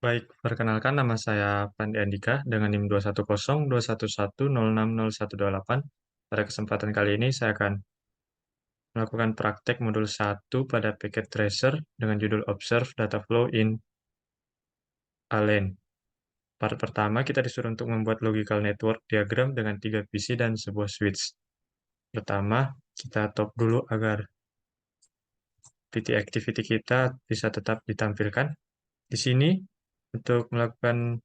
Baik, perkenalkan nama saya Pandi Andika dengan NIM 2102110600128. Pada kesempatan kali ini saya akan melakukan praktek modul 1 pada Packet Tracer dengan judul Observe Data Flow in a LAN. Part pertama kita disuruh untuk membuat logical network diagram dengan 3 PC dan sebuah switch. Pertama, kita top dulu agar PT activity kita bisa tetap ditampilkan. Di sini, untuk melakukan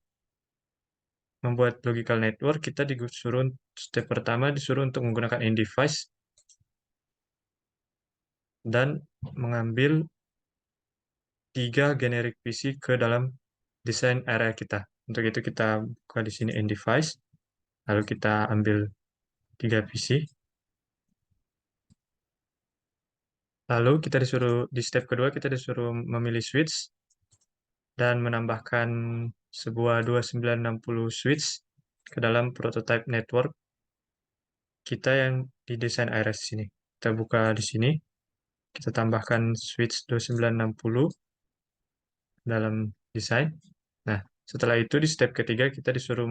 membuat logical network, kita disuruh step pertama disuruh untuk menggunakan in-device dan mengambil 3 generic PC ke dalam desain area kita. Untuk itu kita buka di sini in-device, lalu kita ambil 3 PC, lalu kita disuruh di step kedua kita disuruh memilih switch dan menambahkan sebuah 2960 switch ke dalam prototype network kita yang di desain area sini. Kita buka di sini, kita tambahkan switch 2960 dalam desain. Nah, setelah itu di step ketiga kita disuruh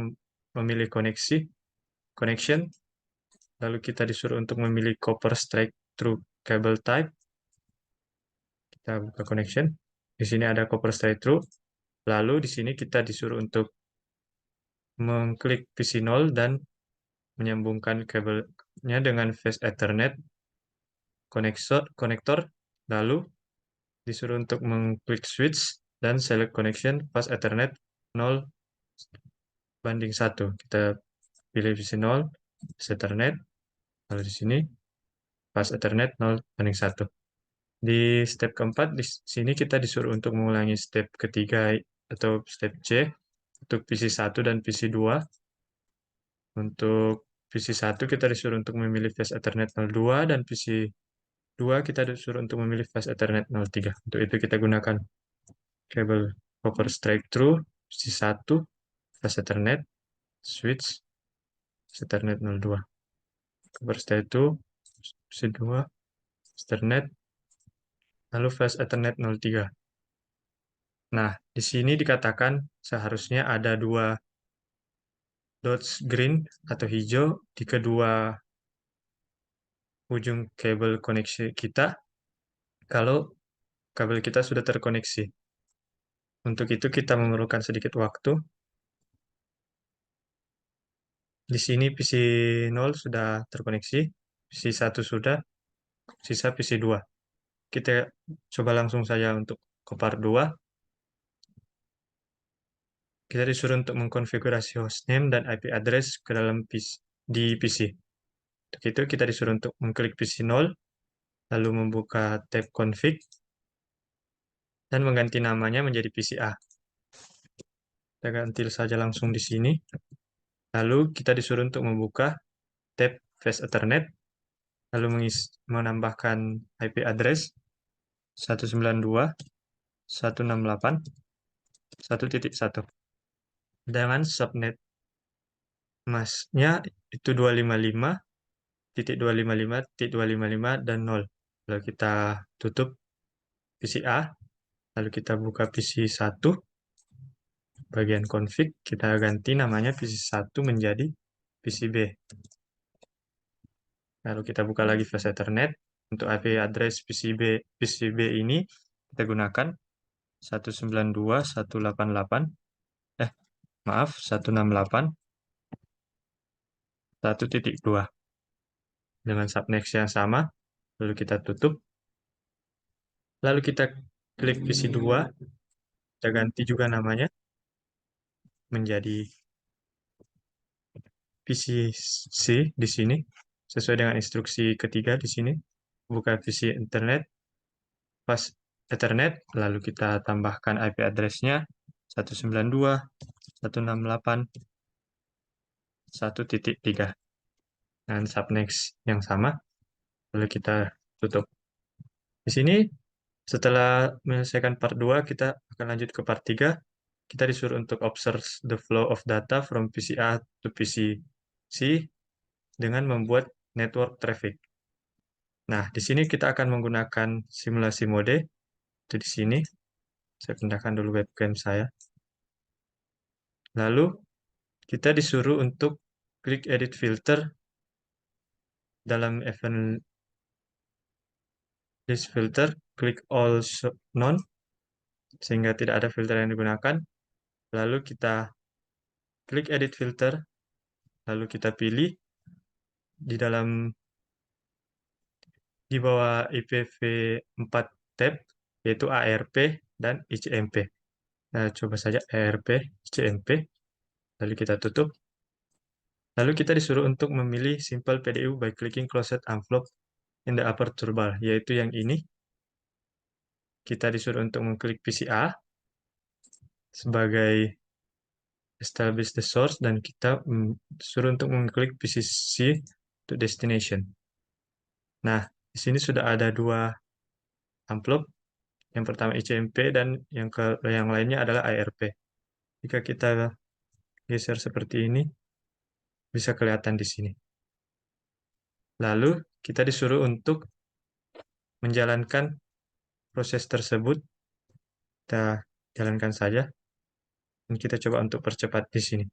memilih connection, lalu kita disuruh untuk memilih copper straight through cable type. Kita buka connection. Di sini ada copper straight through. Lalu di sini kita disuruh untuk mengklik PC0 dan menyambungkan kabelnya dengan fast Ethernet konektor. Lalu disuruh untuk mengklik switch dan select connection fast Ethernet 0:1. Kita pilih PC0, fast Ethernet, lalu di sini fast Ethernet 0:1. Di step keempat, di sini kita disuruh untuk mengulangi step ketiga atau step C untuk PC1 dan PC2. Untuk PC1 kita disuruh untuk memilih fast Ethernet 02 dan PC2 kita disuruh untuk memilih fast Ethernet 03. Untuk itu kita gunakan kabel copper straight through PC1, fast Ethernet, switch, fast Ethernet 02. Copper straight through PC2, Ethernet, lalu fast Ethernet 03. Nah, di sini dikatakan seharusnya ada 2 dots green atau hijau di kedua ujung kabel koneksi kita kalau kabel kita sudah terkoneksi. Untuk itu kita memerlukan sedikit waktu. Di sini PC0 sudah terkoneksi, PC1 sudah, sisa PC2. Kita coba langsung saja untuk ke part 2. Kita disuruh untuk mengkonfigurasi hostname dan IP address ke dalam di PC. Untuk itu kita disuruh untuk mengklik PC0, lalu membuka tab config, dan mengganti namanya menjadi PCA. Kita ganti saja langsung di sini. Lalu kita disuruh untuk membuka tab Fast Ethernet, lalu menambahkan IP address 192.168.1.1 dengan subnet masnya itu 255.255.255 dan 0. Lalu kita tutup PCA, lalu kita buka PC1, bagian config, kita ganti namanya PC1 menjadi PCB. Lalu kita buka lagi flash Ethernet. Untuk IP address PCB ini kita gunakan 192.168, maaf, 168.1.2 dengan subnext yang sama. Lalu kita tutup. Lalu kita klik PC2, kita ganti juga namanya menjadi PCC di sini, sesuai dengan instruksi ketiga di sini. Buka PC Internet, pas Ethernet, lalu kita tambahkan IP address-nya 192.168.1.3 dengan subnext yang sama, lalu kita tutup. Di sini, setelah menyelesaikan part 2, kita akan lanjut ke part 3. Kita disuruh untuk observe the flow of data from PCA to PCC dengan membuat network traffic. Nah, di sini kita akan menggunakan simulasi mode. Itu di sini. Saya pindahkan dulu webcam saya. Lalu kita disuruh untuk klik edit filter dalam event list filter, klik all none, sehingga tidak ada filter yang digunakan. Lalu kita klik edit filter, lalu kita pilih di dalam di bawah IPv4 tab, yaitu ARP dan ICMP. Nah, coba saja ARP, ICMP, lalu kita tutup. Lalu kita disuruh untuk memilih Simple PDU by clicking Closed Envelope in the upper toolbar, yaitu yang ini. Kita disuruh untuk mengklik PCA sebagai establish the source, dan kita disuruh untuk mengklik PCC to destination. Nah, di sini sudah ada dua amplop. Yang pertama ICMP dan yang lainnya adalah ARP. Jika kita geser seperti ini, bisa kelihatan di sini. Lalu kita disuruh untuk menjalankan proses tersebut. Kita jalankan saja. Dan kita coba untuk percepat di sini.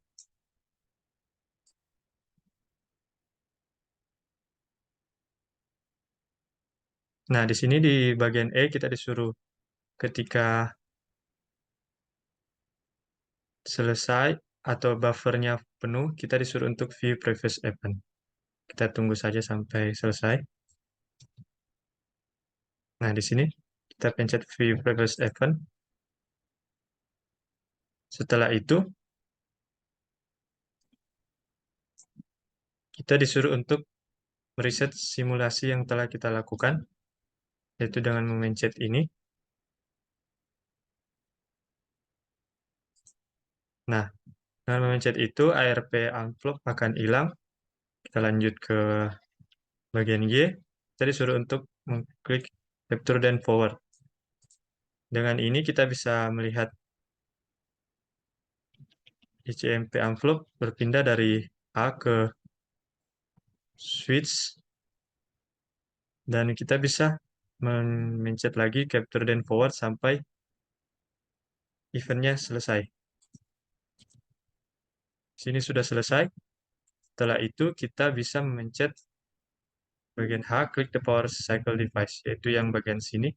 Nah, di sini di bagian E kita disuruh ketika selesai atau buffernya penuh, kita disuruh untuk view previous event. Kita tunggu saja sampai selesai. Nah, di sini kita pencet view previous event. Setelah itu, kita disuruh untuk mereset simulasi yang telah kita lakukan, yaitu dengan memencet ini. Nah, dengan memencet itu, ARP envelope akan hilang. Kita lanjut ke bagian Y. Kita disuruh untuk mengklik Capture dan Forward. Dengan ini kita bisa melihat ICMP envelope berpindah dari A ke switch, dan kita bisa mencet lagi Capture dan Forward sampai eventnya selesai. Sini sudah selesai. Setelah itu kita bisa memencet bagian H, klik the power cycle device, yaitu yang bagian sini.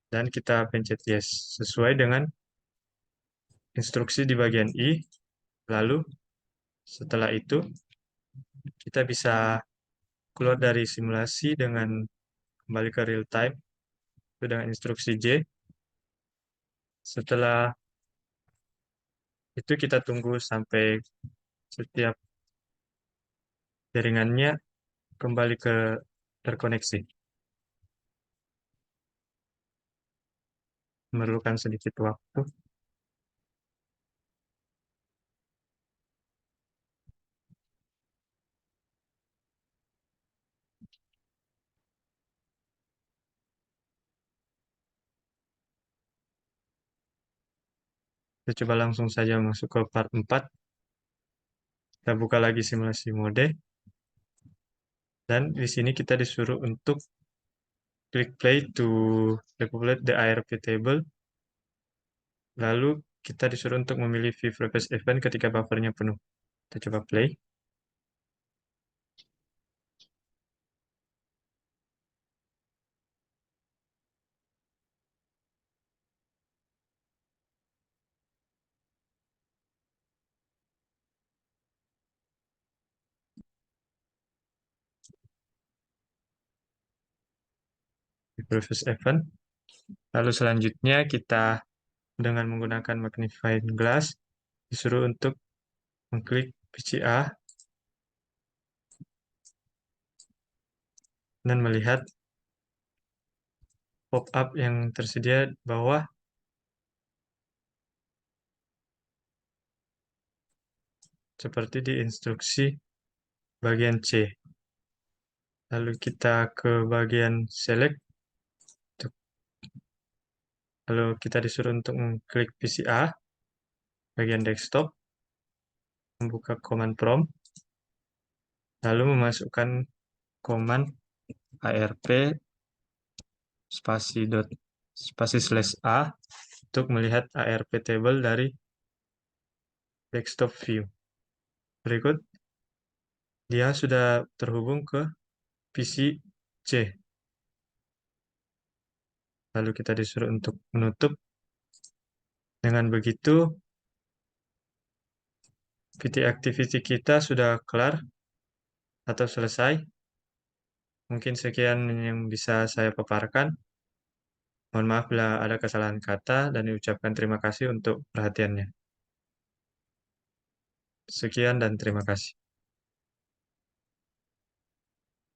Dan kita pencet yes, sesuai dengan instruksi di bagian I. Lalu setelah itu kita bisa keluar dari simulasi dengan kembali ke real time dengan instruksi J. Setelah itu kita tunggu sampai setiap jaringannya kembali ke terkoneksi. Memerlukan sedikit waktu. Kita coba langsung saja masuk ke part 4. Kita buka lagi simulasi mode. Dan di sini kita disuruh untuk klik play to repopulate the ARP table. Lalu kita disuruh untuk memilih view previous event ketika buffernya penuh. Kita coba play. View previous event. Lalu selanjutnya kita dengan menggunakan magnifying glass disuruh untuk mengklik PCA dan melihat pop-up yang tersedia di bawah seperti di instruksi bagian C. Lalu kita ke bagian select. Lalu kita disuruh untuk mengklik PCA bagian desktop, membuka command prompt, lalu memasukkan command ARP spasi slash A untuk melihat ARP table dari desktop view. Berikut, dia sudah terhubung ke PC C. Lalu kita disuruh untuk menutup. Dengan begitu, VT activity kita sudah kelar atau selesai. Mungkin sekian yang bisa saya paparkan. Mohon maaf bila ada kesalahan kata dan diucapkan terima kasih untuk perhatiannya. Sekian dan terima kasih.